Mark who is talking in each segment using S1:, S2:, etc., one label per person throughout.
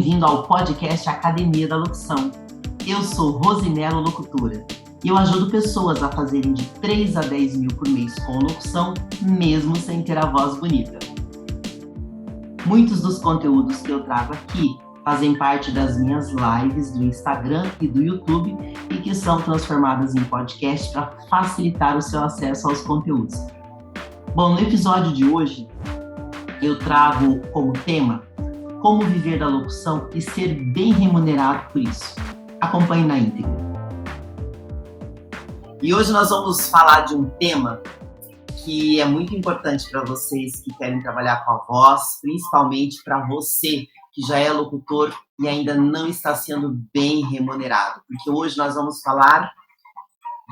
S1: bem-vindo ao podcast Academia da Locução. Eu sou Rosimelo Locutora e eu ajudo pessoas a fazerem de 3 a 10 mil por mês com locução, mesmo sem ter a voz bonita. Muitos dos conteúdos que eu trago aqui fazem parte das minhas lives do Instagram e do YouTube e que são transformadas em podcast para facilitar o seu acesso aos conteúdos. Bom, no episódio de hoje, eu trago como tema como viver da locução e ser bem remunerado por isso. Acompanhe na íntegra. E hoje nós vamos falar de um tema que é muito importante para vocês que querem trabalhar com a voz, principalmente para você que já é locutor e ainda não está sendo bem remunerado. Porque hoje nós vamos falar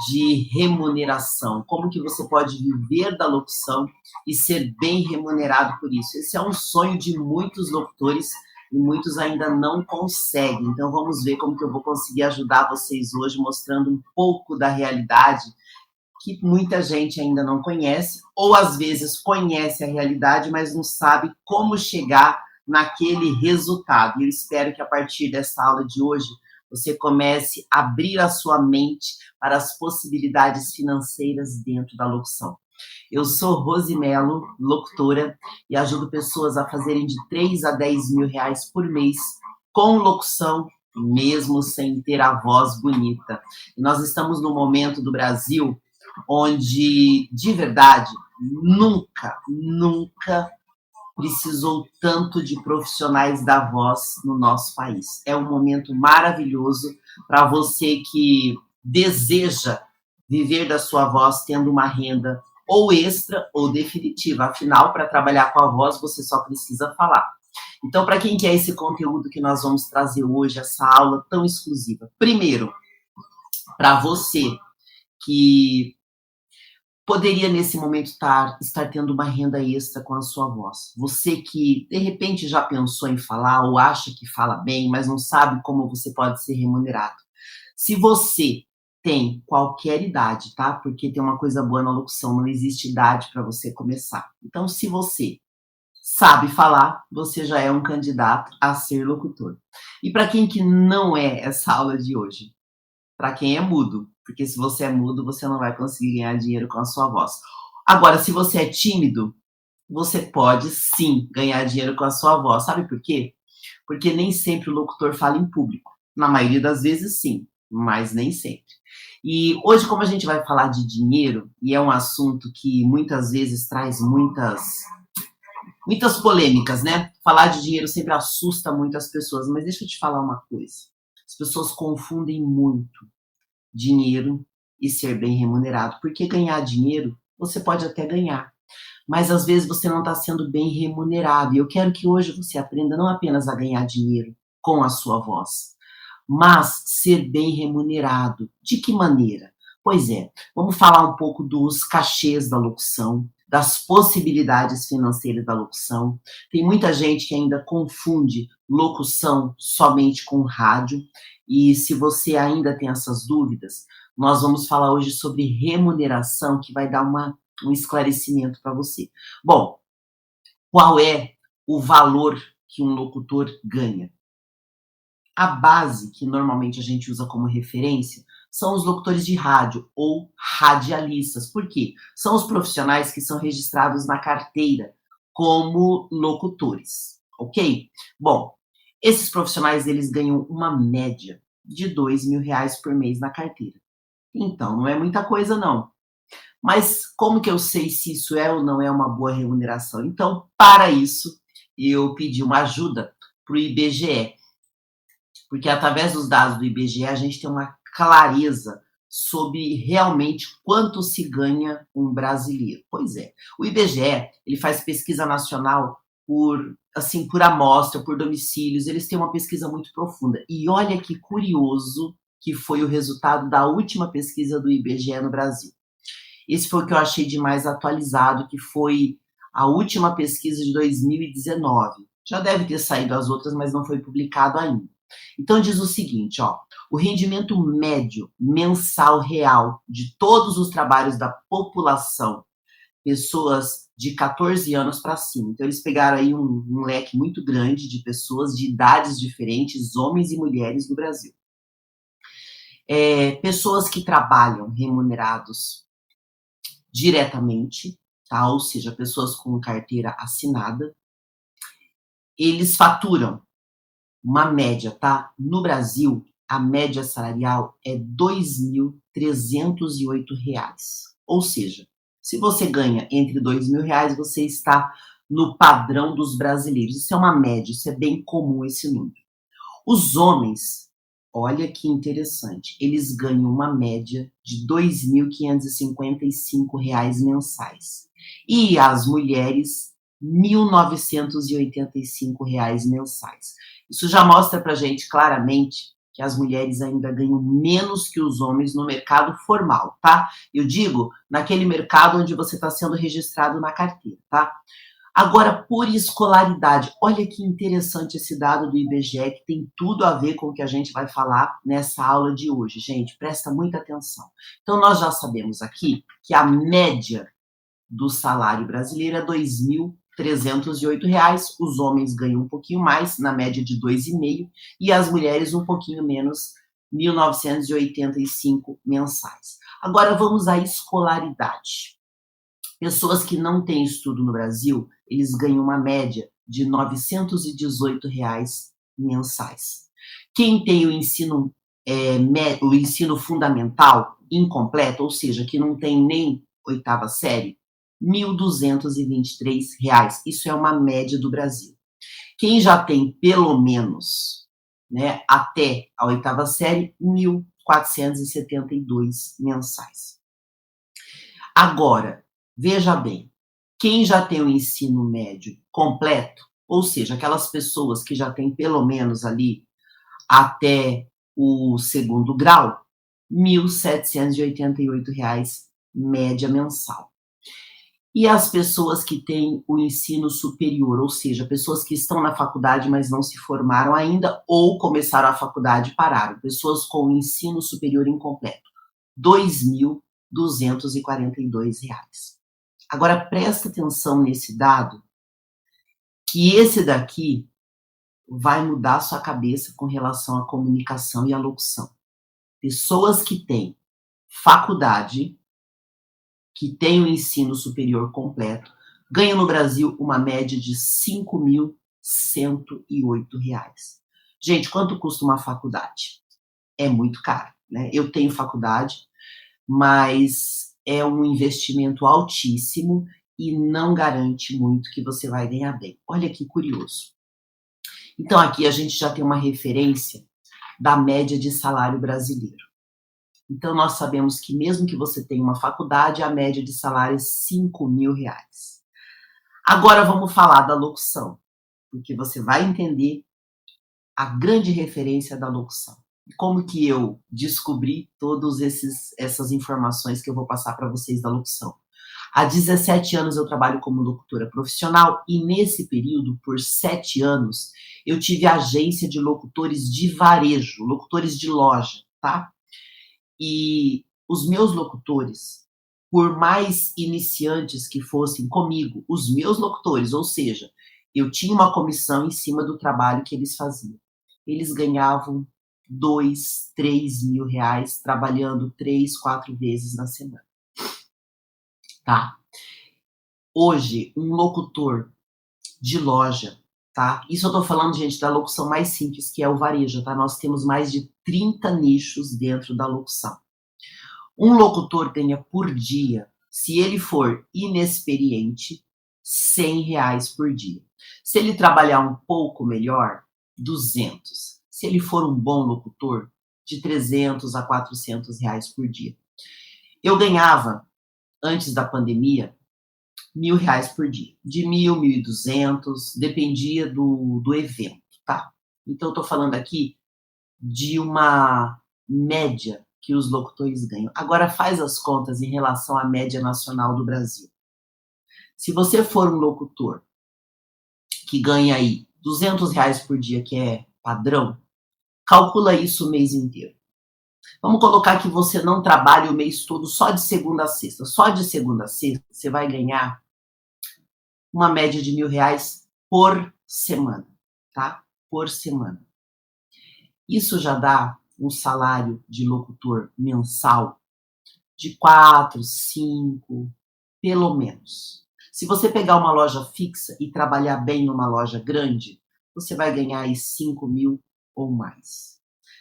S1: de remuneração, como que você pode viver da locução e ser bem remunerado por isso. Esse é um sonho de muitos locutores e muitos ainda não conseguem. Então vamos ver como que eu vou conseguir ajudar vocês hoje, mostrando um pouco da realidade que muita gente ainda não conhece, ou às vezes conhece a realidade, mas não sabe como chegar naquele resultado. E eu espero que a partir dessa aula de hoje você comece a abrir a sua mente para as possibilidades financeiras dentro da locução. Eu sou Rosimelo, locutora, e ajudo pessoas a fazerem de 3 a 10 mil reais por mês com locução, mesmo sem ter a voz bonita. E nós estamos num momento do Brasil onde, de verdade, nunca precisou tanto de profissionais da voz no nosso país. É um momento maravilhoso para você que deseja viver da sua voz tendo uma renda ou extra ou definitiva. Afinal, para trabalhar com a voz, você só precisa falar. Então, para quem quer esse conteúdo que nós vamos trazer hoje, essa aula tão exclusiva? Primeiro, para você que poderia, nesse momento, estar tendo uma renda extra com a sua voz. Você que, de repente, já pensou em falar ou acha que fala bem, mas não sabe como você pode ser remunerado. Se você tem qualquer idade, tá? Porque tem uma coisa boa na locução, não existe idade para você começar. Então, se você sabe falar, você já é um candidato a ser locutor. E para quem que não é essa aula de hoje? Para quem é mudo, porque se você é mudo, você não vai conseguir ganhar dinheiro com a sua voz. Agora, se você é tímido, você pode sim ganhar dinheiro com a sua voz. Sabe por quê? Porque nem sempre o locutor fala em público. Na maioria das vezes sim, mas nem sempre. E hoje, como a gente vai falar de dinheiro, e é um assunto que muitas vezes traz muitas polêmicas, né? Falar de dinheiro sempre assusta muitas pessoas, mas deixa eu te falar uma coisa. As pessoas confundem muito dinheiro e ser bem remunerado, porque ganhar dinheiro você pode até ganhar, mas às vezes você não está sendo bem remunerado. E eu quero que hoje você aprenda não apenas a ganhar dinheiro com a sua voz, mas ser bem remunerado. De que maneira? Pois é, vamos falar um pouco dos cachês da locução, das possibilidades financeiras da locução. Tem muita gente que ainda confunde locução somente com rádio, e se você ainda tem essas dúvidas, nós vamos falar hoje sobre remuneração, que vai dar um esclarecimento para você. Bom, qual é o valor que um locutor ganha? A base que normalmente a gente usa como referência são os locutores de rádio ou radialistas. Por quê? São os profissionais que são registrados na carteira como locutores, ok? Bom, esses profissionais eles ganham uma média de 2 mil reais por mês na carteira. Então, não é muita coisa não. Mas como que eu sei se isso é ou não é uma boa remuneração? Então, para isso, eu pedi uma ajuda para o IBGE. Porque através dos dados do IBGE a gente tem uma clareza sobre realmente quanto se ganha um brasileiro. Pois é, o IBGE ele faz pesquisa nacional por amostra, por domicílios, eles têm uma pesquisa muito profunda. E olha que curioso que foi o resultado da última pesquisa do IBGE no Brasil. Esse foi o que eu achei de mais atualizado, que foi a última pesquisa de 2019. Já deve ter saído as outras, mas não foi publicado ainda. Então diz o seguinte, o rendimento médio mensal real de todos os trabalhos da população pessoas de 14 anos para cima. Então, eles pegaram aí um leque muito grande de pessoas de idades diferentes, homens e mulheres no Brasil. Pessoas que trabalham remunerados diretamente, tá? Ou seja, pessoas com carteira assinada, eles faturam uma média, tá? No Brasil, a média salarial é R$ 2.308. Ou seja, se você ganha entre R$ 2.000, você está no padrão dos brasileiros. Isso é uma média, isso é bem comum esse número. Os homens, olha que interessante, eles ganham uma média de R$ 2.555 mensais. E as mulheres, R$ 1.985 mensais. Isso já mostra para a gente claramente que as mulheres ainda ganham menos que os homens no mercado formal, tá? Eu digo naquele mercado onde você está sendo registrado na carteira, tá? Agora, por escolaridade, olha que interessante esse dado do IBGE, que tem tudo a ver com o que a gente vai falar nessa aula de hoje. Gente, presta muita atenção. Então, nós já sabemos aqui que a média do salário brasileiro é R$ 2.308. Os homens ganham um pouquinho mais, na média de 2,5, e as mulheres um pouquinho menos, 1.985 mensais. Agora, vamos à escolaridade. Pessoas que não têm estudo no Brasil, eles ganham uma média de R$ 918 mensais. Quem tem o ensino fundamental incompleto, ou seja, que não tem nem oitava série, R$ 1.223. Isso é uma média do Brasil. Quem já tem pelo menos, né, até a oitava série, R$ 1.472 mensais. Agora, veja bem, quem já tem o ensino médio completo, ou seja, aquelas pessoas que já têm pelo menos ali até o segundo grau, R$ 1.788 média mensal. E as pessoas que têm o ensino superior, ou seja, pessoas que estão na faculdade, mas não se formaram ainda, ou começaram a faculdade e pararam, pessoas com o ensino superior incompleto, R$ 2.242. Agora, presta atenção nesse dado, que esse daqui vai mudar a sua cabeça com relação à comunicação e à locução. Pessoas que têm faculdade, que têm o ensino superior completo, ganham no Brasil uma média de R$ 5.108. Gente, quanto custa uma faculdade? É muito caro, né? Eu tenho faculdade, mas é um investimento altíssimo e não garante muito que você vai ganhar bem. Olha que curioso. Então, aqui a gente já tem uma referência da média de salário brasileiro. Então, nós sabemos que mesmo que você tenha uma faculdade, a média de salário é R$ 5.000. Agora vamos falar da locução, porque você vai entender a grande referência da locução. Como que eu descobri todas essas informações que eu vou passar para vocês da locução. Há 17 anos eu trabalho como locutora profissional e nesse período, por 7 anos, eu tive agência de locutores de varejo, locutores de loja, tá? E os meus locutores, por mais iniciantes que fossem comigo, os meus locutores, ou seja, eu tinha uma comissão em cima do trabalho que eles faziam. Eles ganhavam 2, 3 mil reais trabalhando 3, 4 vezes na semana. Tá? Hoje, um locutor de loja, tá? Isso eu tô falando, gente, da locução mais simples, que é o varejo, tá? Nós temos mais de 30 nichos dentro da locução. Um locutor ganha por dia, se ele for inexperiente, R$ 100 por dia. Se ele trabalhar um pouco melhor, 200. Se ele for um bom locutor, de 300 a 400 reais por dia. Eu ganhava, antes da pandemia, R$ 1.000 por dia. De 1.000, 1.200, dependia do evento, tá? Então, eu tô falando aqui de uma média que os locutores ganham. Agora, faz as contas em relação à média nacional do Brasil. Se você for um locutor que ganha aí R$ 200 por dia, que é padrão, calcula isso o mês inteiro. Vamos colocar que você não trabalha o mês todo só de segunda a sexta. Só de segunda a sexta você vai ganhar uma média de R$ 1.000 por semana, tá? Por semana. Isso já dá um salário de locutor mensal de 4, 5, pelo menos. Se você pegar uma loja fixa e trabalhar bem numa loja grande, você vai ganhar aí 5.000 ou mais.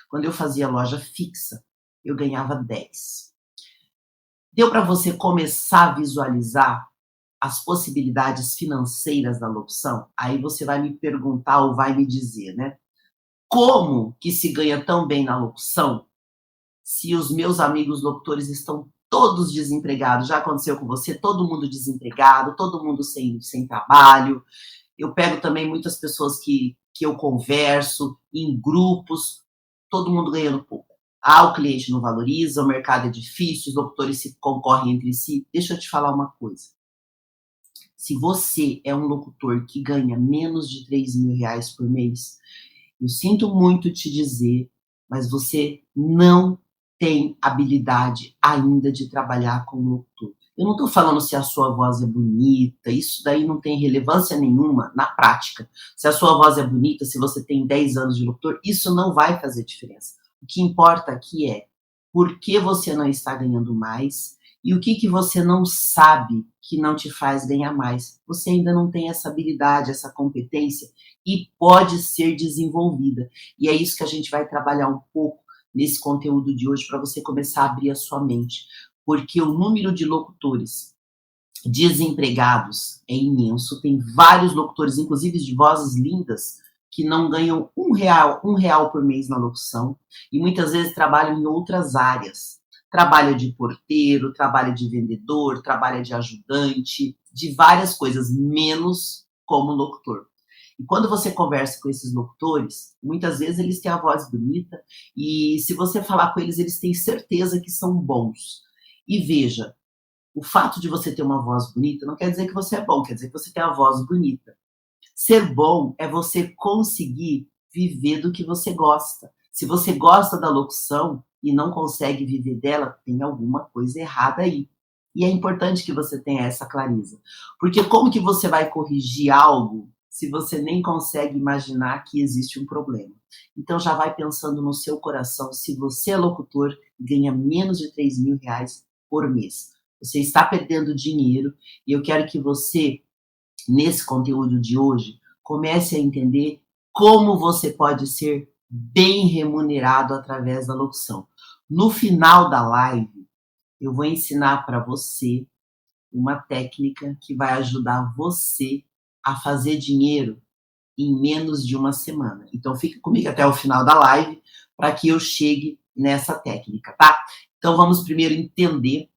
S1: Quando eu fazia loja fixa, eu ganhava 10. Deu para você começar a visualizar as possibilidades financeiras da locução? Aí você vai me perguntar ou vai me dizer, né? Como que se ganha tão bem na locução se os meus amigos locutores estão todos desempregados? Já aconteceu com você? Todo mundo desempregado, todo mundo sem trabalho. Eu pego também muitas pessoas que eu converso em grupos, todo mundo ganhando pouco. O cliente não valoriza, o mercado é difícil, os locutores se concorrem entre si. Deixa eu te falar uma coisa. Se você é um locutor que ganha menos de R$ 3.000 por mês, eu sinto muito te dizer, mas você não tem habilidade ainda de trabalhar como locutor. Eu não estou falando se a sua voz é bonita, isso daí não tem relevância nenhuma na prática. Se a sua voz é bonita, se você tem 10 anos de locutor, isso não vai fazer diferença. O que importa aqui é por que você não está ganhando mais e o que você não sabe que não te faz ganhar mais. Você ainda não tem essa habilidade, essa competência e pode ser desenvolvida. E é isso que a gente vai trabalhar um pouco nesse conteúdo de hoje para você começar a abrir a sua mente. Porque o número de locutores desempregados é imenso. Tem vários locutores, inclusive de vozes lindas, que não ganham R$ 1 por mês na locução e muitas vezes trabalham em outras áreas. Trabalha de porteiro, trabalha de vendedor, trabalha de ajudante, de várias coisas, menos como locutor. E quando você conversa com esses locutores, muitas vezes eles têm a voz bonita e se você falar com eles, eles têm certeza que são bons. E veja, o fato de você ter uma voz bonita não quer dizer que você é bom, quer dizer que você tem a voz bonita. Ser bom é você conseguir viver do que você gosta. Se você gosta da locução e não consegue viver dela, tem alguma coisa errada aí. E é importante que você tenha essa clareza. Porque como que você vai corrigir algo se você nem consegue imaginar que existe um problema? Então já vai pensando no seu coração, se você é locutor e ganha menos de R$ 3.000 por mês. Você está perdendo dinheiro e eu quero que você, nesse conteúdo de hoje, comece a entender como você pode ser bem remunerado através da locução. No final da live, eu vou ensinar para você uma técnica que vai ajudar você a fazer dinheiro em menos de uma semana. Então fique comigo até o final da live para que eu chegue nessa técnica, tá? Então vamos primeiro entender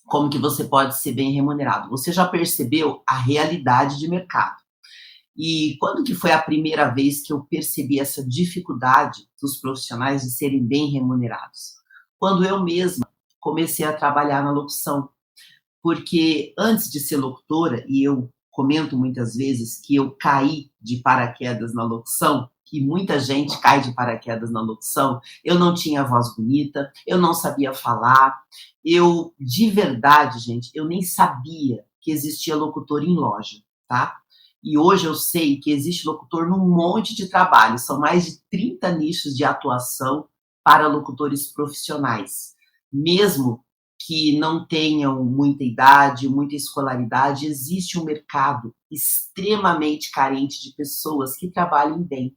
S1: como que você pode ser bem remunerado. Você já percebeu a realidade de mercado. E quando que foi a primeira vez que eu percebi essa dificuldade dos profissionais de serem bem remunerados? Quando eu mesma comecei a trabalhar na locução. Porque antes de ser locutora, e eu comento muitas vezes que eu caí de paraquedas na locução, que muita gente cai de paraquedas na locução, eu não tinha voz bonita, eu não sabia falar, eu, de verdade, gente, eu nem sabia que existia locutor em loja, tá? E hoje eu sei que existe locutor num monte de trabalho, são mais de 30 nichos de atuação para locutores profissionais. Mesmo que não tenham muita idade, muita escolaridade, existe um mercado extremamente carente de pessoas que trabalhem bem.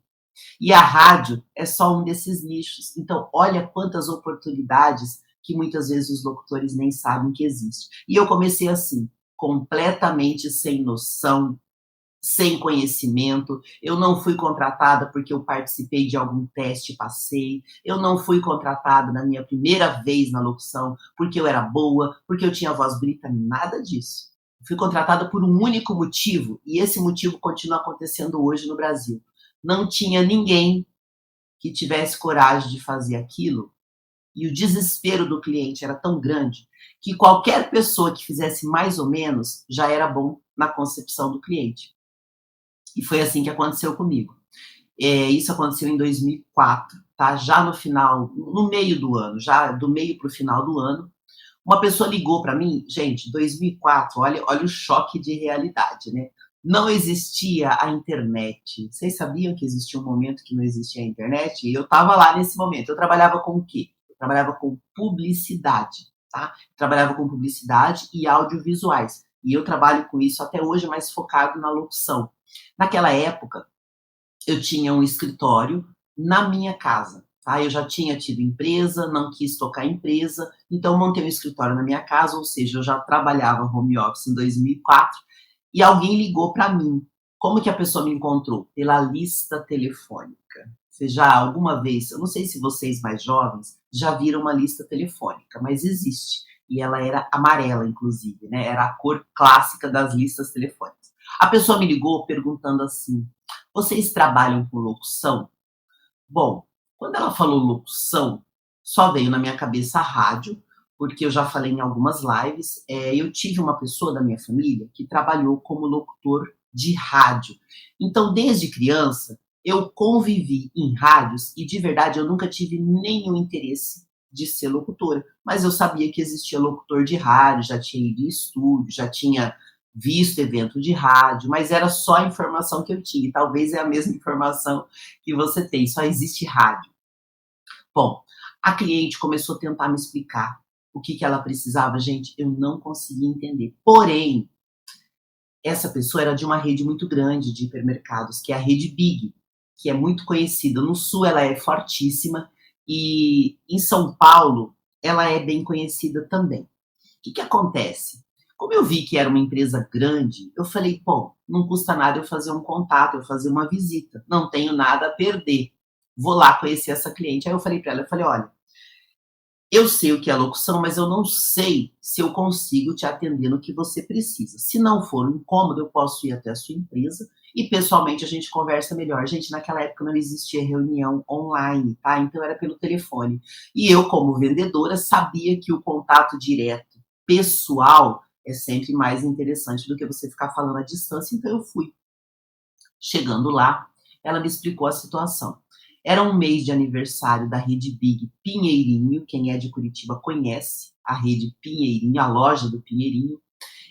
S1: E a rádio é só um desses nichos. Então, olha quantas oportunidades que muitas vezes os locutores nem sabem que existe. E eu comecei assim, completamente sem noção, sem conhecimento, eu não fui contratada porque eu participei de algum teste e passei, eu não fui contratada na minha primeira vez na locução porque eu era boa, porque eu tinha voz bonita, nada disso. Eu fui contratada por um único motivo, e esse motivo continua acontecendo hoje no Brasil. Não tinha ninguém que tivesse coragem de fazer aquilo, e o desespero do cliente era tão grande que qualquer pessoa que fizesse mais ou menos já era bom na concepção do cliente. E foi assim que aconteceu comigo. Isso aconteceu em 2004. tá? Já no final, no meio do ano, já do meio para o final do ano, uma pessoa ligou para mim, gente, 2004, olha o choque de realidade, né? Não existia a internet. Vocês sabiam que existia um momento que não existia a internet? E eu estava lá nesse momento. Eu trabalhava com o quê? Eu trabalhava com publicidade, tá? Trabalhava com publicidade e audiovisuais. E eu trabalho com isso até hoje, mas focado na locução. Naquela época, eu tinha um escritório na minha casa. Tá? Eu já tinha tido empresa, não quis tocar empresa, então montei um escritório na minha casa, ou seja, eu já trabalhava home office em 2004 e alguém ligou para mim. Como que a pessoa me encontrou? Pela lista telefônica. Você já alguma vez, eu não sei se vocês mais jovens já viram uma lista telefônica, mas existe. E ela era amarela, inclusive, né? Era a cor clássica das listas telefônicas. A pessoa me ligou perguntando assim: vocês trabalham com locução? Bom, quando ela falou locução, só veio na minha cabeça a rádio, porque eu já falei em algumas lives. Eu tive uma pessoa da minha família que trabalhou como locutor de rádio. Então, desde criança, eu convivi em rádios e, de verdade, eu nunca tive nenhum interesse de ser locutora. Mas eu sabia que existia locutor de rádio, já tinha ido em estúdio, já tinha visto evento de rádio, mas era só a informação que eu tinha. E talvez é a mesma informação que você tem, só existe rádio. Bom, a cliente começou a tentar me explicar o que ela precisava. Gente, eu não conseguia entender. Porém, essa pessoa era de uma rede muito grande de hipermercados, que é a Rede Big, que é muito conhecida. No Sul ela é fortíssima e em São Paulo ela é bem conhecida também. O que acontece? Como eu vi que era uma empresa grande, eu falei, pô, não custa nada eu fazer um contato, eu fazer uma visita. Não tenho nada a perder. Vou lá conhecer essa cliente. Aí eu falei para ela, eu falei, olha, eu sei o que é locução, mas eu não sei se eu consigo te atender no que você precisa. Se não for um incômodo, eu posso ir até a sua empresa e pessoalmente a gente conversa melhor. Gente, naquela época não existia reunião online, tá? Então era pelo telefone. E eu, como vendedora, sabia que o contato direto, pessoal, é sempre mais interessante do que você ficar falando à distância. Então eu fui. Chegando lá, ela me explicou a situação. Era um mês de aniversário da Rede Big Pinheirinho, quem é de Curitiba conhece a Rede Pinheirinho, a loja do Pinheirinho,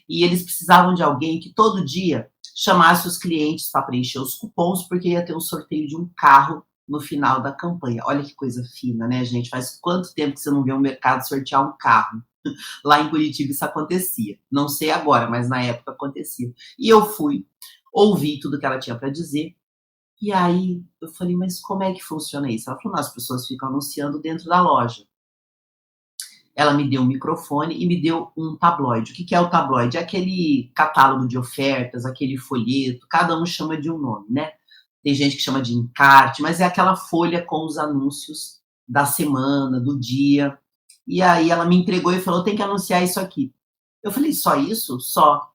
S1: e eles precisavam de alguém que todo dia chamasse os clientes para preencher os cupons, porque ia ter um sorteio de um carro no final da campanha. Olha que coisa fina, né, gente? Faz quanto tempo que você não vê um mercado sortear um carro? Lá em Curitiba isso acontecia. Não sei agora, mas na época acontecia. E eu fui, ouvi tudo que ela tinha para dizer, e aí eu falei, mas como é que funciona isso? Ela falou, não, as pessoas ficam anunciando dentro da loja. Ela me deu um microfone e me deu um tabloide. O que é o tabloide? É aquele catálogo de ofertas, aquele folheto, cada um chama de um nome, né? Tem gente que chama de encarte, mas é aquela folha com os anúncios da semana, do dia. E aí ela me entregou e falou, tem que anunciar isso aqui. Eu falei, só isso? Só.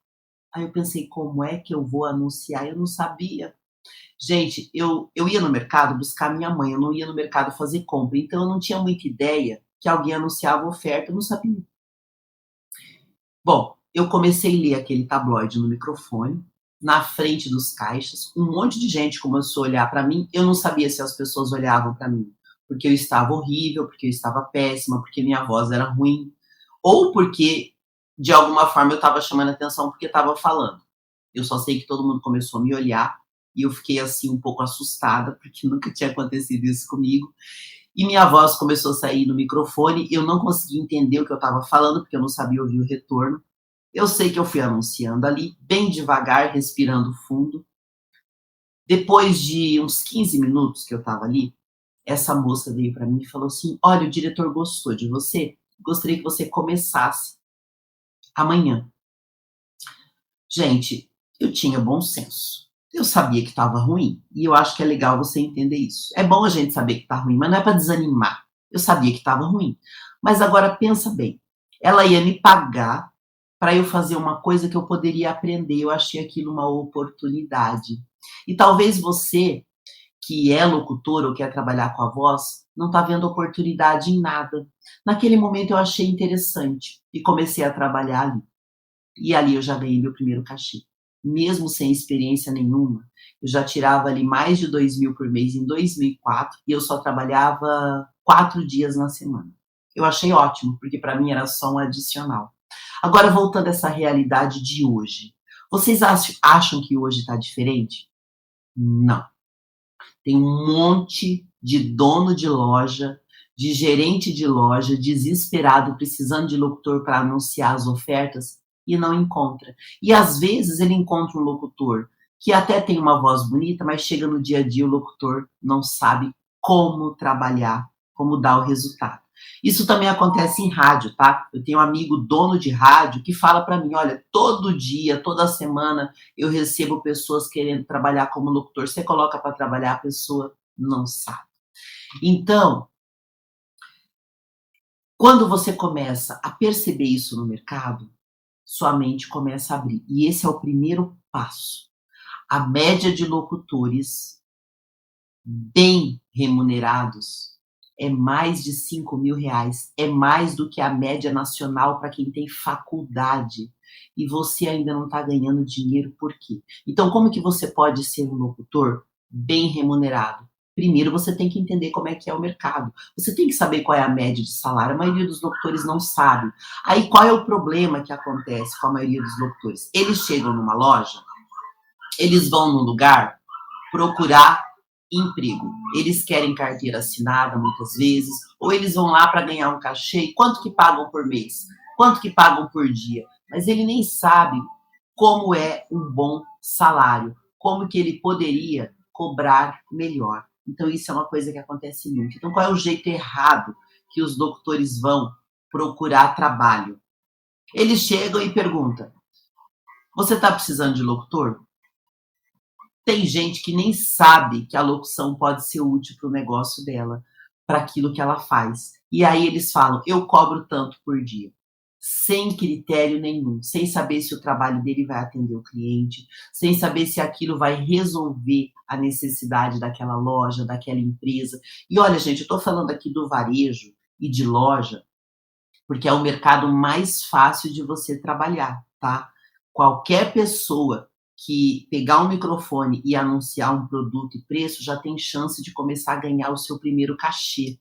S1: Aí eu pensei, como é que eu vou anunciar? Eu não sabia. Gente, eu ia no mercado buscar minha mãe, eu não ia no mercado fazer compra, então eu não tinha muita ideia que alguém anunciava oferta, eu não sabia. Bom, eu comecei a ler aquele tabloide no microfone, na frente dos caixas, um monte de gente começou a olhar para mim, eu não sabia se as pessoas olhavam para mim porque eu estava horrível, porque eu estava péssima, porque minha voz era ruim, ou porque de alguma forma eu estava chamando atenção porque estava falando. Eu só sei que todo mundo começou a me olhar e eu fiquei assim um pouco assustada, porque nunca tinha acontecido isso comigo. E minha voz começou a sair no microfone, eu não conseguia entender o que eu estava falando, porque eu não sabia ouvir o retorno. Eu sei que eu fui anunciando ali, bem devagar, respirando fundo. Depois de uns 15 minutos que eu estava ali, essa moça veio para mim e falou assim: olha, o diretor gostou de você, gostaria que você começasse amanhã. Gente, eu tinha bom senso. Eu sabia que estava ruim. E eu acho que é legal você entender isso. É bom a gente saber que está ruim, mas não é para desanimar. Eu sabia que estava ruim. Mas agora pensa bem. Ela ia me pagar para eu fazer uma coisa que eu poderia aprender. Eu achei aquilo uma oportunidade. E talvez você, que é locutor ou quer trabalhar com a voz, não está vendo oportunidade em nada. Naquele momento eu achei interessante e comecei a trabalhar ali. E ali eu já ganhei meu primeiro cachê. mesmo sem experiência nenhuma. Eu já tirava ali mais de 2.000 por mês em 2004 e eu só trabalhava 4 dias na semana. Eu achei ótimo, porque para mim era só um adicional. Agora, voltando a essa realidade de hoje. Vocês acham que hoje está diferente? Não. Tem um monte de dono de loja, de gerente de loja, desesperado, precisando de locutor para anunciar as ofertas e não encontra. E às vezes ele encontra um locutor que até tem uma voz bonita, mas chega no dia a dia o locutor não sabe como trabalhar, como dar o resultado. Isso também acontece em rádio, tá? Eu tenho um amigo dono de rádio que fala para mim, olha, todo dia, toda semana eu recebo pessoas querendo trabalhar como locutor. Você coloca para trabalhar, a pessoa não sabe. Então, quando você começa a perceber isso no mercado, sua mente começa a abrir. E esse é o primeiro passo. A média de locutores bem remunerados é mais de R$ 5.000. É mais do que a média nacional para quem tem faculdade. E você ainda não está ganhando dinheiro, por quê? Então, como que você pode ser um locutor bem remunerado? Primeiro, você tem que entender como é que é o mercado. Você tem que saber qual é a média de salário. A maioria dos locutores não sabe. Aí, qual é o problema que acontece com a maioria dos locutores? Eles chegam numa loja, eles vão num lugar procurar emprego. Eles querem carteira assinada muitas vezes, ou eles vão lá para ganhar um cachê. E quanto que pagam por mês? Quanto que pagam por dia? Mas ele nem sabe como é um bom salário, como que ele poderia cobrar melhor. Então isso é uma coisa que acontece muito. Então qual é o jeito errado que os doutores vão procurar trabalho? Eles chegam e perguntam, você está precisando de locutor? Tem gente que nem sabe que a locução pode ser útil para o negócio dela, para aquilo que ela faz. E aí eles falam, eu cobro tanto por dia. Sem critério nenhum, sem saber se o trabalho dele vai atender o cliente, sem saber se aquilo vai resolver a necessidade daquela loja, daquela empresa. E olha, gente, eu estou falando aqui do varejo e de loja, porque é o mercado mais fácil de você trabalhar, tá? Qualquer pessoa que pegar um microfone e anunciar um produto e preço já tem chance de começar a ganhar o seu primeiro cachê.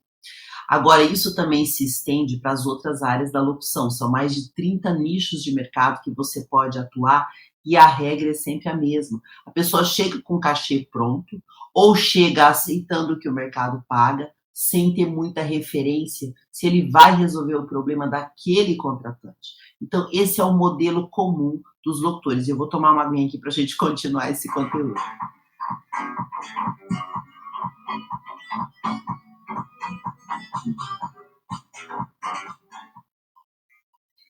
S1: Agora, isso também se estende para as outras áreas da locução. São mais de 30 nichos de mercado que você pode atuar e a regra é sempre a mesma. A pessoa chega com o cachê pronto ou chega aceitando o que o mercado paga, sem ter muita referência se ele vai resolver o problema daquele contratante. Então, esse é o modelo comum dos locutores. Eu vou tomar uma aguinha aqui para a gente continuar esse conteúdo.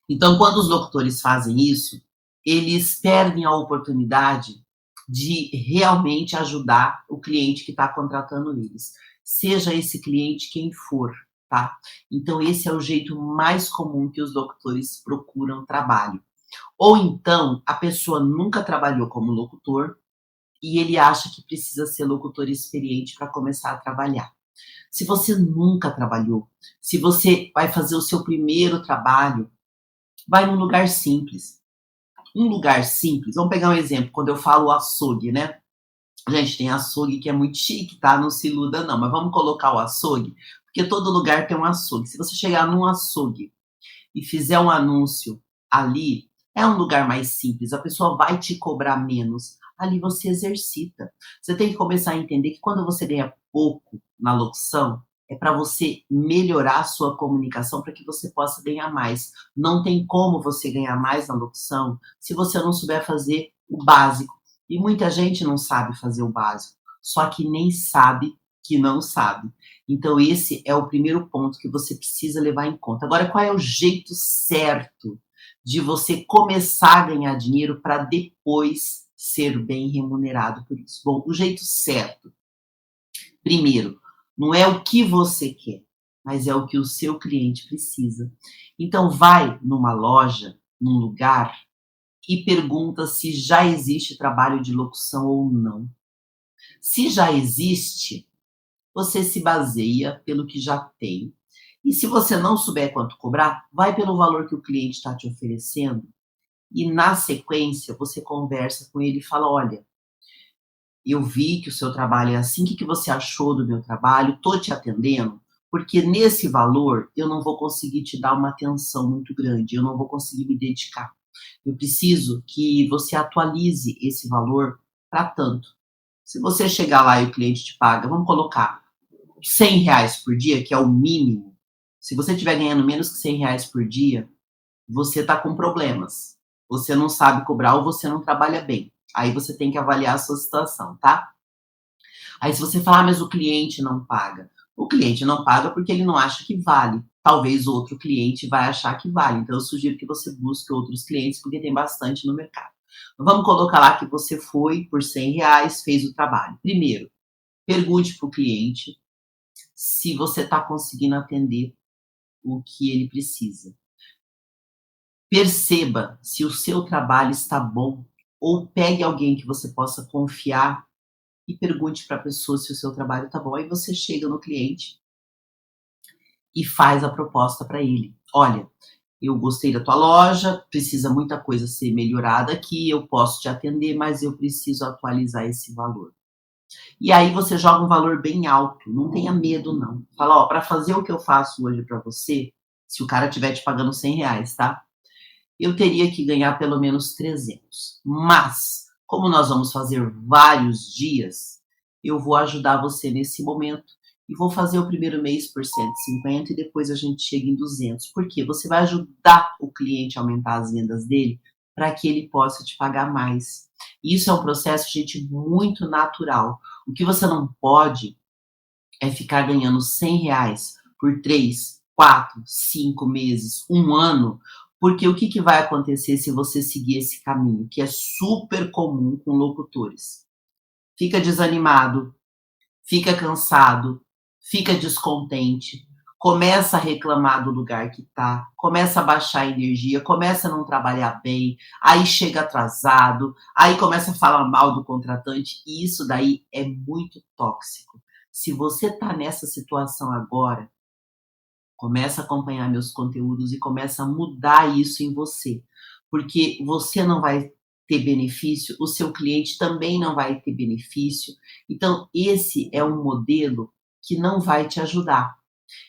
S1: Então, quando os locutores fazem isso, eles perdem a oportunidade de realmente ajudar o cliente que está contratando eles, seja esse cliente quem for, tá? Então, esse é o jeito mais comum que os locutores procuram trabalho. Ou então, a pessoa nunca trabalhou como locutor e ele acha que precisa ser locutor experiente para começar a trabalhar. Se você nunca trabalhou, se você vai fazer o seu primeiro trabalho, vai num lugar simples. Um lugar simples, vamos pegar um exemplo, quando eu falo açougue, né? Gente, tem açougue que é muito chique, tá? Não se iluda não, mas vamos colocar o açougue, porque todo lugar tem um açougue. Se você chegar num açougue e fizer um anúncio ali, é um lugar mais simples, a pessoa vai te cobrar menos. Ali você exercita. Você tem que começar a entender que quando você ganha pouco na locução, é para você melhorar a sua comunicação para que você possa ganhar mais. Não tem como você ganhar mais na locução se você não souber fazer o básico. E muita gente não sabe fazer o básico, só que nem sabe que não sabe. Então esse é o primeiro ponto que você precisa levar em conta. Agora, qual é o jeito certo de você começar a ganhar dinheiro para depois ser bem remunerado por isso? Bom, o jeito certo, primeiro, não é o que você quer, mas é o que o seu cliente precisa. Então vai numa loja, num lugar, e pergunta se já existe trabalho de locução ou não. Se já existe, você se baseia pelo que já tem. E se você não souber quanto cobrar, vai pelo valor que o cliente está te oferecendo e na sequência você conversa com ele e fala: olha, eu vi que o seu trabalho é assim, o que que você achou do meu trabalho? Estou te atendendo, porque nesse valor eu não vou conseguir te dar uma atenção muito grande, eu não vou conseguir me dedicar. Eu preciso que você atualize esse valor para tanto. Se você chegar lá e o cliente te paga, vamos colocar R$ 100 por dia, que é o mínimo. Se você estiver ganhando menos que R$ 100 por dia, você está com problemas. Você não sabe cobrar ou você não trabalha bem. Aí você tem que avaliar a sua situação, tá? Aí se você falar, mas o cliente não paga. O cliente não paga porque ele não acha que vale. Talvez outro cliente vai achar que vale. Então eu sugiro que você busque outros clientes, porque tem bastante no mercado. Vamos colocar lá que você foi por R$ 100, fez o trabalho. Primeiro, pergunte para o cliente se você está conseguindo atender o que ele precisa. Perceba se o seu trabalho está bom, ou pegue alguém que você possa confiar e pergunte para a pessoa se o seu trabalho está bom. Aí você chega no cliente e faz a proposta para ele. Olha, eu gostei da tua loja, precisa muita coisa ser melhorada aqui, eu posso te atender, mas eu preciso atualizar esse valor. E aí você joga um valor bem alto, não tenha medo não. Fala, ó, para fazer o que eu faço hoje para você, se o cara estiver te pagando R$ 100, tá? Eu teria que ganhar pelo menos 300. Mas, como nós vamos fazer vários dias, eu vou ajudar você nesse momento e vou fazer o primeiro mês por 150 e depois a gente chega em 200. Por quê? Você vai ajudar o cliente a aumentar as vendas dele para que ele possa te pagar mais. Isso é um processo, gente, muito natural. O que você não pode é ficar ganhando R$ 100 por 3, 4, 5 meses, um ano, porque o que, que vai acontecer se você seguir esse caminho, que é super comum com locutores? Fica desanimado, fica cansado, fica descontente, começa a reclamar do lugar que tá, começa a baixar a energia, começa a não trabalhar bem, aí chega atrasado, aí começa a falar mal do contratante, e isso daí é muito tóxico. Se você tá nessa situação agora, começa a acompanhar meus conteúdos e começa a mudar isso em você, porque você não vai ter benefício, o seu cliente também não vai ter benefício. Então, esse é um modelo que não vai te ajudar.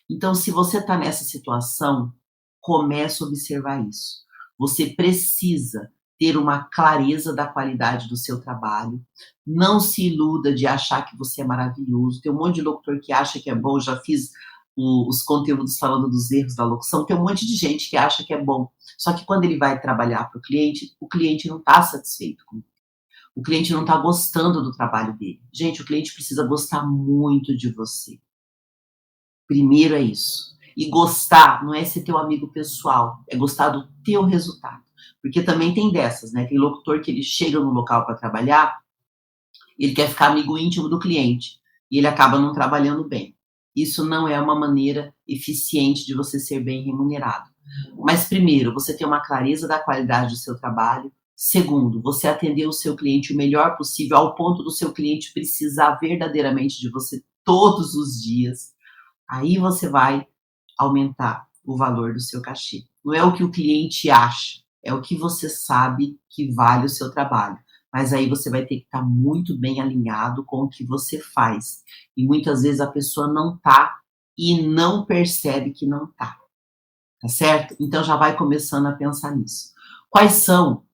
S1: Então, se você está nessa situação, comece a observar isso. Você precisa ter uma clareza da qualidade do seu trabalho. Não se iluda de achar que você é maravilhoso. Tem um monte de locutor que acha que é bom. Já fiz os conteúdos falando dos erros da locução. Tem um monte de gente que acha que é bom. Só que quando ele vai trabalhar para o cliente não está satisfeito com ele. O cliente não está gostando do trabalho dele. Gente, o cliente precisa gostar muito de você. Primeiro é isso. E gostar não é ser teu amigo pessoal, é gostar do teu resultado. Porque também tem dessas, né? Tem locutor que ele chega no local para trabalhar, ele quer ficar amigo íntimo do cliente e ele acaba não trabalhando bem. Isso não é uma maneira eficiente de você ser bem remunerado. Mas primeiro, você ter uma clareza da qualidade do seu trabalho. Segundo, você atender o seu cliente o melhor possível, ao ponto do seu cliente precisar verdadeiramente de você todos os dias. Aí você vai aumentar o valor do seu cachê. Não é o que o cliente acha, é o que você sabe que vale o seu trabalho. Mas aí você vai ter que estar muito bem alinhado com o que você faz. E muitas vezes a pessoa não tá e não percebe que não tá. Tá certo? Então já vai começando a pensar nisso. Quais são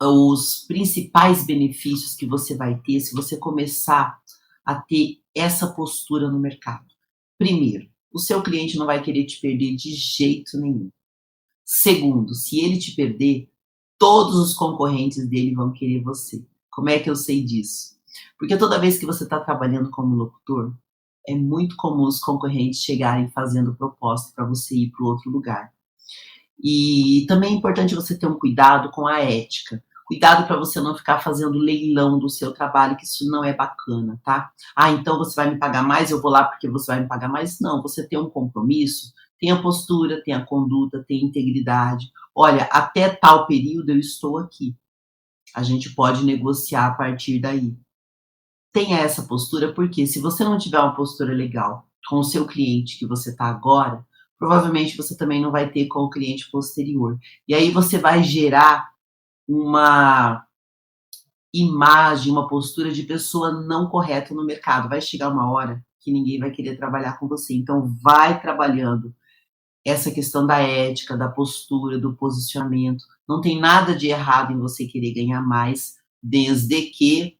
S1: os principais benefícios que você vai ter se você começar a ter essa postura no mercado? Primeiro, o seu cliente não vai querer te perder de jeito nenhum. Segundo, se ele te perder, todos os concorrentes dele vão querer você. Como é que eu sei disso? Porque toda vez que você está trabalhando como locutor, é muito comum os concorrentes chegarem fazendo proposta para você ir para outro lugar. E também é importante você ter um cuidado com a ética. Cuidado para você não ficar fazendo leilão do seu trabalho, que isso não é bacana, tá? Ah, então você vai me pagar mais, eu vou lá porque você vai me pagar mais. Não, você tem um compromisso, tem a postura, tem a conduta, tem a integridade. Olha, até tal período eu estou aqui. A gente pode negociar a partir daí. Tenha essa postura, porque se você não tiver uma postura legal com o seu cliente que você está agora, provavelmente você também não vai ter com o cliente posterior. E aí você vai gerar uma imagem, uma postura de pessoa não correta no mercado. Vai chegar uma hora que ninguém vai querer trabalhar com você. Então, vai trabalhando essa questão da ética, da postura, do posicionamento. Não tem nada de errado em você querer ganhar mais, desde que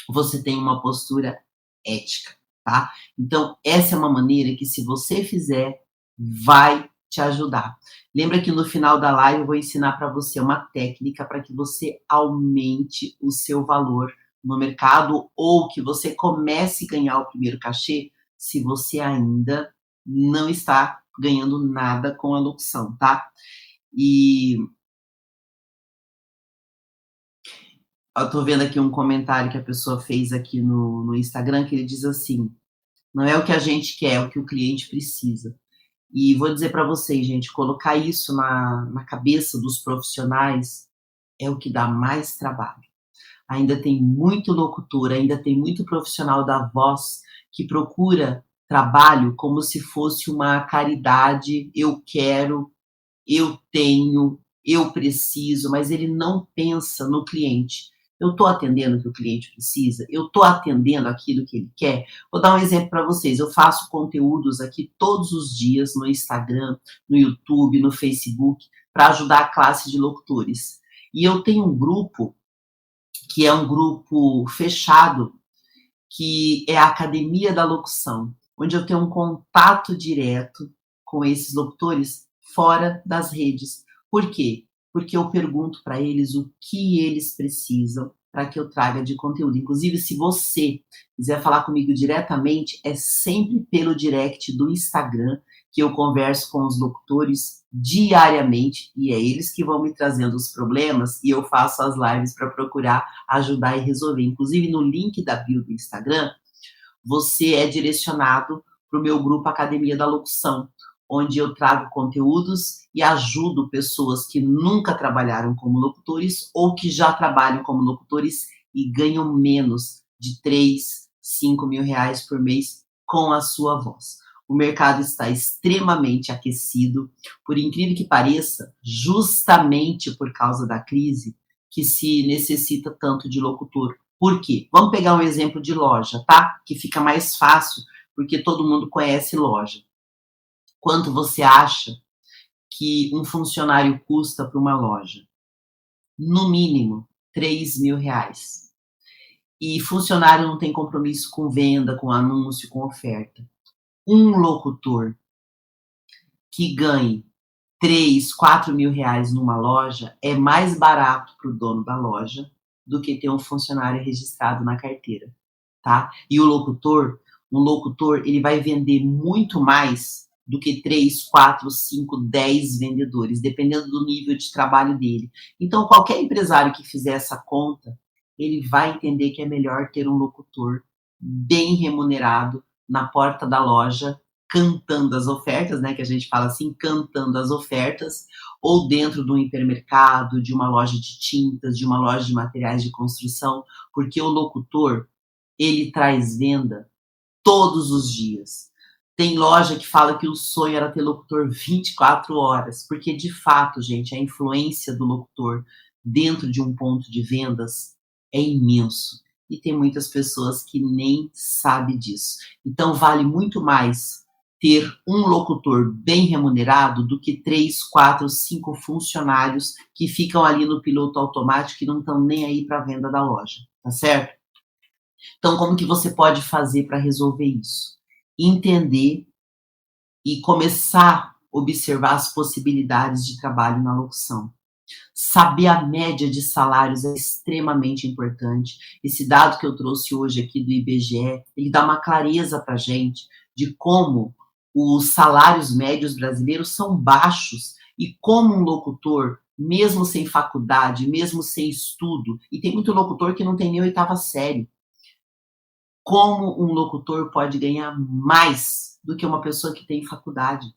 S1: você tenha uma postura ética, tá? Então, essa é uma maneira que, se você fizer, vai te ajudar. Lembra que no final da live eu vou ensinar para você uma técnica para que você aumente o seu valor no mercado, ou que você comece a ganhar o primeiro cachê, se você ainda não está ganhando nada com a locução, tá? E eu tô vendo aqui um comentário que a pessoa fez aqui no Instagram, que ele diz assim: não é o que a gente quer, é o que o cliente precisa. E vou dizer para vocês, gente, colocar isso na cabeça dos profissionais é o que dá mais trabalho. Ainda tem muito locutor, ainda tem muito profissional da voz que procura trabalho como se fosse uma caridade. Eu quero, eu tenho, eu preciso, mas ele não pensa no cliente. Eu estou atendendo o que o cliente precisa? Eu estou atendendo aquilo que ele quer? Vou dar um exemplo para vocês. Eu faço conteúdos aqui todos os dias no Instagram, no YouTube, no Facebook, para ajudar a classe de locutores. E eu tenho um grupo que é um grupo fechado, que é a Academia da Locução, onde eu tenho um contato direto com esses locutores fora das redes. Por quê? Porque eu pergunto para eles o que eles precisam para que eu traga de conteúdo. Inclusive, se você quiser falar comigo diretamente, é sempre pelo direct do Instagram, que eu converso com os locutores diariamente, e é eles que vão me trazendo os problemas, e eu faço as lives para procurar ajudar e resolver. Inclusive, no link da bio do Instagram, você é direcionado para o meu grupo Academia da Locução, onde eu trago conteúdos e ajudo pessoas que nunca trabalharam como locutores ou que já trabalham como locutores e ganham menos de 3, 5 mil reais por mês com a sua voz. O mercado está extremamente aquecido, por incrível que pareça, justamente por causa da crise, que se necessita tanto de locutor. Por quê? Vamos pegar um exemplo de loja, tá? Que fica mais fácil, porque todo mundo conhece loja. Quanto você acha que um funcionário custa para uma loja? No mínimo, 3 mil reais. E funcionário não tem compromisso com venda, com anúncio, com oferta. Um locutor que ganhe 3, 4 mil reais numa loja é mais barato para o dono da loja do que ter um funcionário registrado na carteira, tá? E um locutor, ele vai vender muito mais do que 3, 4, 5, 10 vendedores, dependendo do nível de trabalho dele. Então, qualquer empresário que fizer essa conta, ele vai entender que é melhor ter um locutor bem remunerado na porta da loja, cantando as ofertas, né, que a gente fala assim, cantando as ofertas, ou dentro de um hipermercado, de uma loja de tintas, de uma loja de materiais de construção, porque o locutor, ele traz venda todos os dias. Tem loja que fala que o sonho era ter locutor 24 horas, porque de fato, gente, a influência do locutor dentro de um ponto de vendas é imenso. E tem muitas pessoas que nem sabem disso. Então vale muito mais ter um locutor bem remunerado do que 3, 4, 5 funcionários que ficam ali no piloto automático e não estão nem aí para a venda da loja, tá certo? Então, como que você pode fazer para resolver isso? Entender e começar a observar as possibilidades de trabalho na locução. Saber a média de salários é extremamente importante. Esse dado que eu trouxe hoje aqui do IBGE, ele dá uma clareza para a gente de como os salários médios brasileiros são baixos e como um locutor, mesmo sem faculdade, mesmo sem estudo, e tem muito locutor que não tem nem oitava série, como um locutor pode ganhar mais do que uma pessoa que tem faculdade.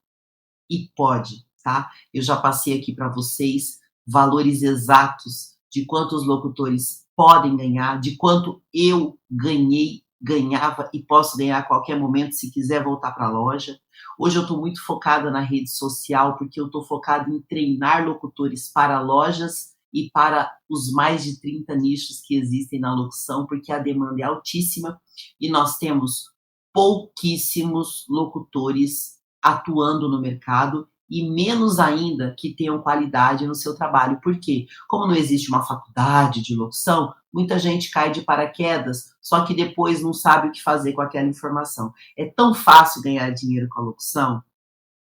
S1: E pode, tá? Eu já passei aqui para vocês valores exatos de quanto os locutores podem ganhar, de quanto eu ganhei ganhava e posso ganhar a qualquer momento se quiser voltar para a loja. Hoje eu estou muito focada na rede social, porque eu estou focada em treinar locutores para lojas e para os mais de 30 nichos que existem na locução, porque a demanda é altíssima e nós temos pouquíssimos locutores atuando no mercado e menos ainda que tenham qualidade no seu trabalho. Por quê? Como não existe uma faculdade de locução, muita gente cai de paraquedas, só que depois não sabe o que fazer com aquela informação. É tão fácil ganhar dinheiro com a locução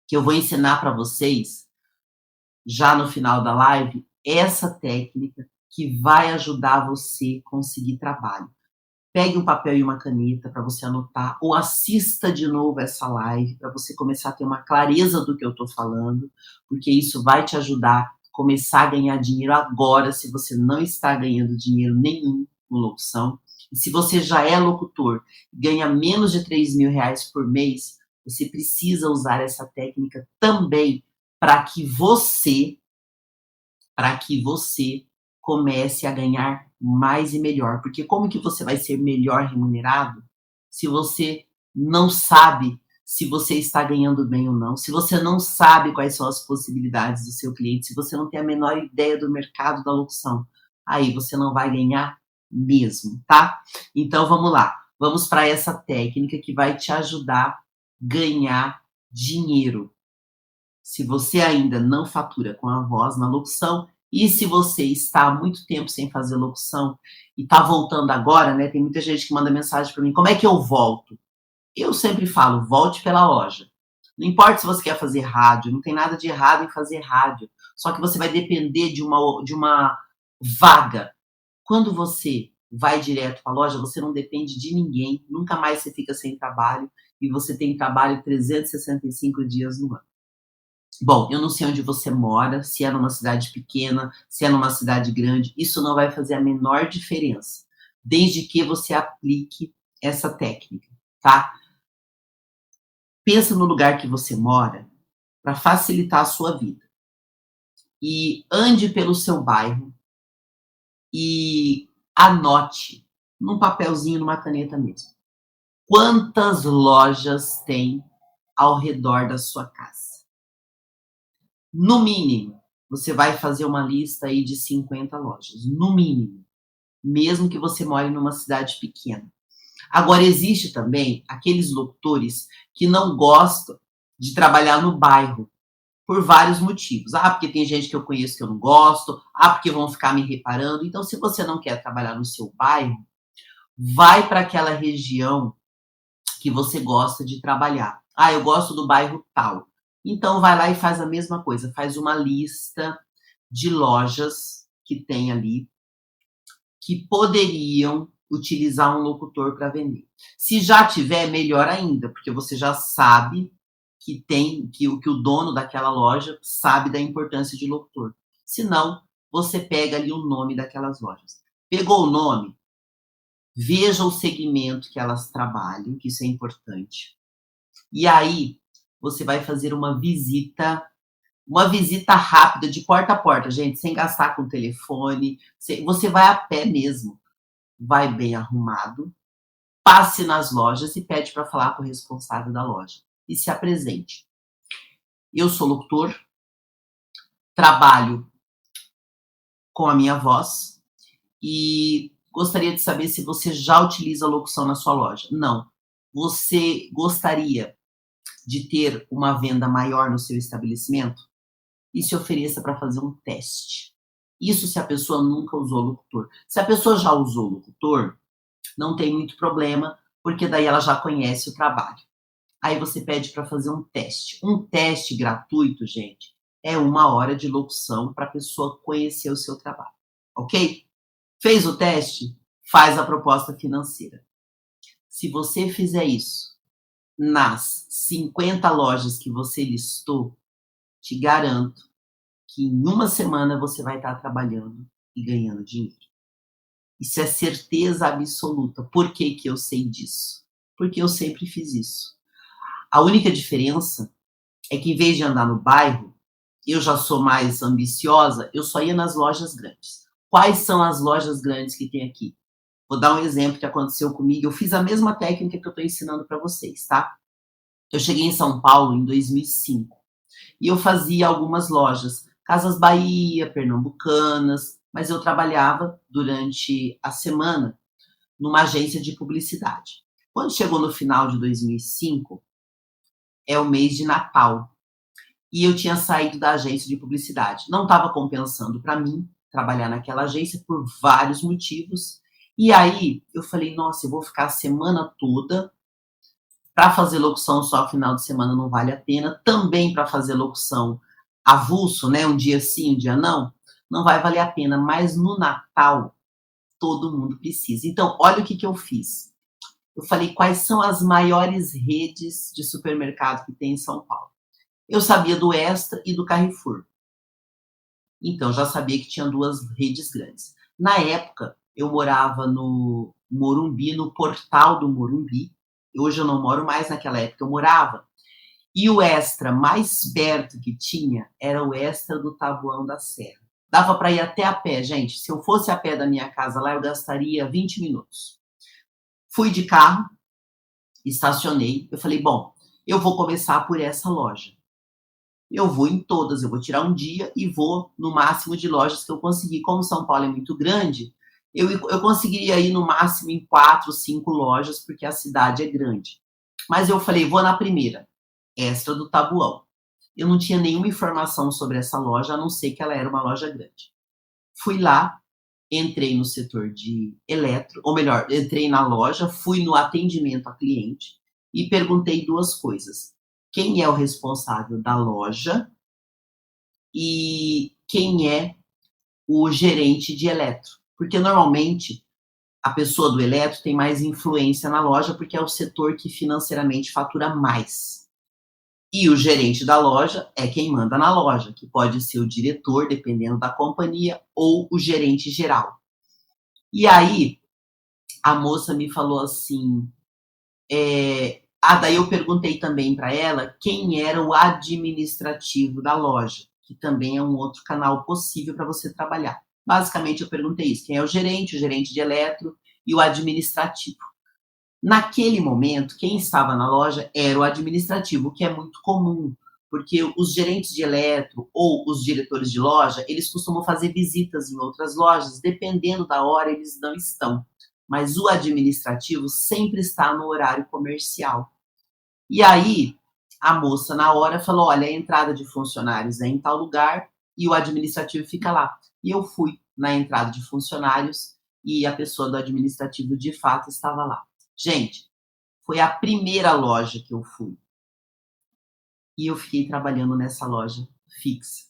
S1: que eu vou ensinar para vocês, já no final da live, essa técnica que vai ajudar você a conseguir trabalho. Pegue um papel e uma caneta para você anotar, ou assista de novo essa live para você começar a ter uma clareza do que eu estou falando, porque isso vai te ajudar a começar a ganhar dinheiro agora, se você não está ganhando dinheiro nenhum com locução. E se você já é locutor e ganha menos de R$ 3.000 por mês, você precisa usar essa técnica também para que você comece a ganhar mais e melhor. Porque como que você vai ser melhor remunerado se você não sabe se você está ganhando bem ou não, se você não sabe quais são as possibilidades do seu cliente, se você não tem a menor ideia do mercado da locução? Aí você não vai ganhar mesmo, tá? Então vamos lá. Vamos para essa técnica que vai te ajudar a ganhar dinheiro. Se você ainda não fatura com a voz na locução, e se você está há muito tempo sem fazer locução e está voltando agora, né? Tem muita gente que manda mensagem para mim: como é que eu volto? Eu sempre falo: volte pela loja. Não importa se você quer fazer rádio, não tem nada de errado em fazer rádio. Só que você vai depender de uma vaga. Quando você vai direto para a loja, você não depende de ninguém, nunca mais você fica sem trabalho e você tem trabalho 365 dias no ano. Bom, eu não sei onde você mora, se é numa cidade pequena, se é numa cidade grande, isso não vai fazer a menor diferença, desde que você aplique essa técnica, tá? Pensa no lugar que você mora para facilitar a sua vida. E ande pelo seu bairro e anote num papelzinho, numa caneta mesmo. Quantas lojas tem ao redor da sua casa? No mínimo, você vai fazer uma lista aí de 50 lojas, no mínimo, mesmo que você more numa cidade pequena. Agora, existe também aqueles locutores que não gostam de trabalhar no bairro, por vários motivos. Ah, porque tem gente que eu conheço que eu não gosto, porque vão ficar me reparando. Então, se você não quer trabalhar no seu bairro, vai para aquela região que você gosta de trabalhar. Ah, eu gosto do bairro tal. Então vai lá e faz a mesma coisa, faz uma lista de lojas que tem ali que poderiam utilizar um locutor para vender. Se já tiver, melhor ainda, porque você já sabe que o dono daquela loja sabe da importância de locutor. Se não, você pega ali o nome daquelas lojas. Pegou o nome, veja o segmento que elas trabalham, que isso é importante. E aí, você vai fazer uma visita rápida, de porta a porta, gente, sem gastar com telefone. Você vai a pé mesmo, vai bem arrumado, passe nas lojas e pede para falar com o responsável da loja. E se apresente. Eu sou locutor, trabalho com a minha voz e gostaria de saber se você já utiliza a locução na sua loja. Não. Você gostaria de ter uma venda maior no seu estabelecimento? E se ofereça para fazer um teste. Isso se a pessoa nunca usou locutor. Se a pessoa já usou locutor, não tem muito problema, porque daí ela já conhece o trabalho. Aí você pede para fazer um teste. Um teste gratuito, gente, é 1 hora de locução para a pessoa conhecer o seu trabalho. Ok? Fez o teste? Faz a proposta financeira. Se você fizer isso nas 50 lojas que você listou, te garanto que em 1 semana você vai estar trabalhando e ganhando dinheiro. Isso é certeza absoluta. Por que que eu sei disso? Porque eu sempre fiz isso. A única diferença é que, em vez de andar no bairro, eu já sou mais ambiciosa, eu só ia nas lojas grandes. Quais são as lojas grandes que tem aqui? Vou dar um exemplo que aconteceu comigo. Eu fiz a mesma técnica que eu estou ensinando para vocês, tá? Eu cheguei em São Paulo em 2005 e eu fazia algumas lojas, Casas Bahia, Pernambucanas, mas eu trabalhava durante a semana numa agência de publicidade. Quando chegou no final de 2005, é o mês de Natal, e eu tinha saído da agência de publicidade. Não estava compensando para mim trabalhar naquela agência por vários motivos. E aí eu falei, nossa, eu vou ficar a semana toda para fazer locução só final de semana não vale a pena, também para fazer locução avulso, né, um dia sim, um dia não, não vai valer a pena, mas no Natal todo mundo precisa. Então, olha o que eu fiz. Eu falei quais são as maiores redes de supermercado que tem em São Paulo. Eu sabia do Extra e do Carrefour. Então, já sabia que tinha duas redes grandes. Na época, eu morava no Morumbi, no portal do Morumbi. Hoje eu não moro mais, naquela época eu morava. E o Extra mais perto que tinha era o Extra do Taboão da Serra. Dava para ir até a pé, gente. Se eu fosse a pé da minha casa lá, eu gastaria 20 minutos. Fui de carro, estacionei. Eu falei, bom, eu vou começar por essa loja. Eu vou em todas, eu vou tirar um dia e vou no máximo de lojas que eu conseguir. Como São Paulo é muito grande, eu conseguiria ir no máximo em 4, 5 lojas, porque a cidade é grande. Mas eu falei, vou na primeira, Extra do Tabuão. Eu não tinha nenhuma informação sobre essa loja, a não ser que ela era uma loja grande. Fui lá, entrei no setor de eletro, ou melhor, entrei na loja, fui no atendimento a cliente e perguntei duas coisas. Quem é o responsável da loja e quem é o gerente de eletro? Porque normalmente a pessoa do eletro tem mais influência na loja porque é o setor que financeiramente fatura mais. E o gerente da loja é quem manda na loja, que pode ser o diretor, dependendo da companhia, ou o gerente geral. E aí, a moça me falou assim, daí eu perguntei também para ela quem era o administrativo da loja, que também é um outro canal possível para você trabalhar. Basicamente, eu perguntei isso, quem é o gerente de eletro e o administrativo. Naquele momento, quem estava na loja era o administrativo, o que é muito comum, porque os gerentes de eletro ou os diretores de loja, eles costumam fazer visitas em outras lojas, dependendo da hora eles não estão. Mas o administrativo sempre está no horário comercial. E aí, a moça, na hora, falou, olha, a entrada de funcionários é em tal lugar e o administrativo fica lá. E eu fui na entrada de funcionários e a pessoa do administrativo, de fato, estava lá. Gente, foi a primeira loja que eu fui. E eu fiquei trabalhando nessa loja fixa,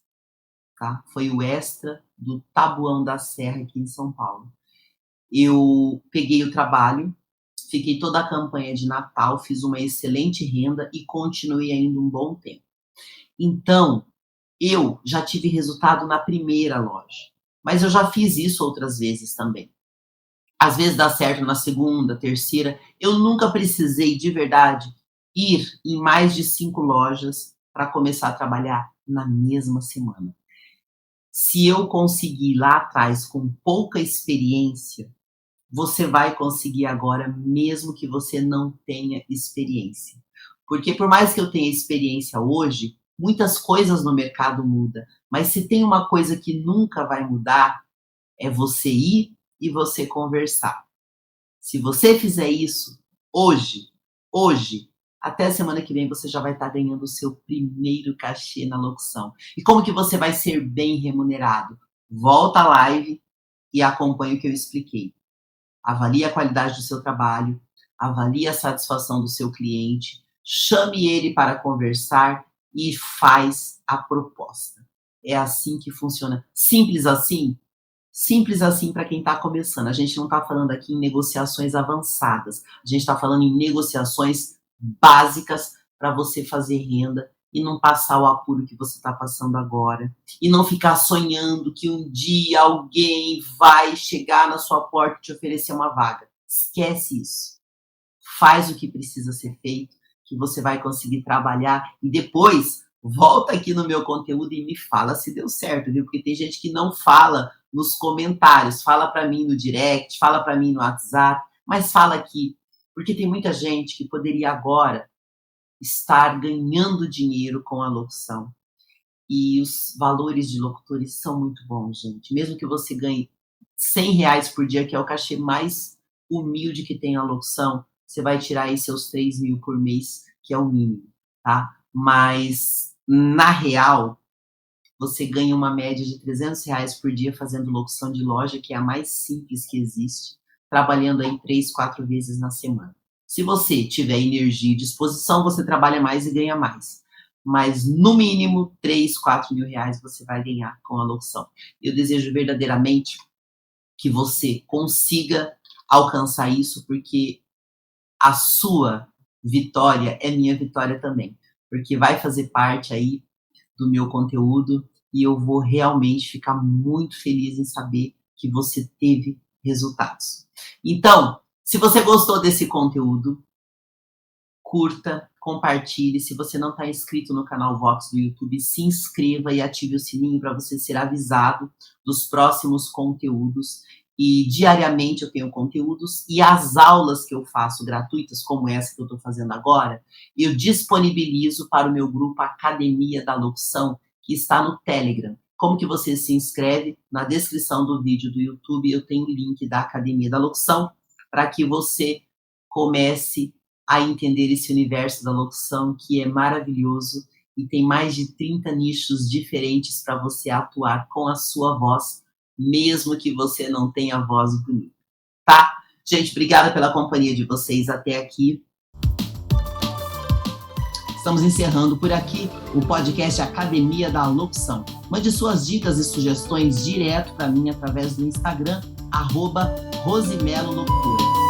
S1: tá? Foi o Extra do Taboão da Serra, aqui em São Paulo. Eu peguei o trabalho, fiquei toda a campanha de Natal, fiz uma excelente renda e continuei ainda um bom tempo. Então, eu já tive resultado na primeira loja, mas eu já fiz isso outras vezes também. Às vezes dá certo na segunda, terceira. Eu nunca precisei, de verdade, ir em mais de 5 lojas para começar a trabalhar na mesma semana. Se eu conseguir lá atrás com pouca experiência, você vai conseguir agora, mesmo que você não tenha experiência. Porque por mais que eu tenha experiência hoje, muitas coisas no mercado mudam. Mas se tem uma coisa que nunca vai mudar, é você ir e você conversar. Se você fizer isso hoje, até a semana que vem você já vai estar ganhando o seu primeiro cachê na locução. E como que você vai ser bem remunerado? Volta à live e acompanhe o que eu expliquei. Avalie a qualidade do seu trabalho, avalie a satisfação do seu cliente, chame ele para conversar e faz a proposta. É assim que funciona. Simples assim? Simples assim para quem está começando. A gente não está falando aqui em negociações avançadas. A gente está falando em negociações básicas para você fazer renda e não passar o apuro que você está passando agora. E não ficar sonhando que um dia alguém vai chegar na sua porta e te oferecer uma vaga. Esquece isso. Faz o que precisa ser feito, que você vai conseguir trabalhar e depois volta aqui no meu conteúdo e me fala se deu certo, viu? Porque tem gente que não fala nos comentários, fala para mim no direct, fala para mim no WhatsApp, mas fala aqui, porque tem muita gente que poderia agora estar ganhando dinheiro com a locução. E os valores de locutores são muito bons, gente. Mesmo que você ganhe R$100 por dia, que é o cachê mais humilde que tem a locução, você vai tirar aí seus 3 mil por mês, que é o mínimo, tá? Mas, na real, você ganha uma média de R$300 por dia fazendo locução de loja, que é a mais simples que existe, trabalhando aí 3, 4 vezes na semana. Se você tiver energia e disposição, você trabalha mais e ganha mais. Mas, no mínimo, 3, 4 mil reais você vai ganhar com a locução. Eu desejo verdadeiramente que você consiga alcançar isso, porque a sua vitória é minha vitória também. Porque vai fazer parte aí do meu conteúdo e eu vou realmente ficar muito feliz em saber que você teve resultados. Então, se você gostou desse conteúdo, curta, compartilhe. Se você não está inscrito no canal Vox do YouTube, se inscreva e ative o sininho para você ser avisado dos próximos conteúdos. E diariamente eu tenho conteúdos e as aulas que eu faço gratuitas, como essa que eu estou fazendo agora, eu disponibilizo para o meu grupo Academia da Locução, que está no Telegram. Como que você se inscreve? Na descrição do vídeo do YouTube eu tenho o link da Academia da Locução para que você comece a entender esse universo da locução, que é maravilhoso e tem mais de 30 nichos diferentes para você atuar com a sua voz, mesmo que você não tenha voz bonita, tá? Gente, obrigada pela companhia de vocês até aqui. Estamos encerrando por aqui o podcast Academia da Locução. Mande suas dicas e sugestões direto para mim através do Instagram, @RosimeloLocutora.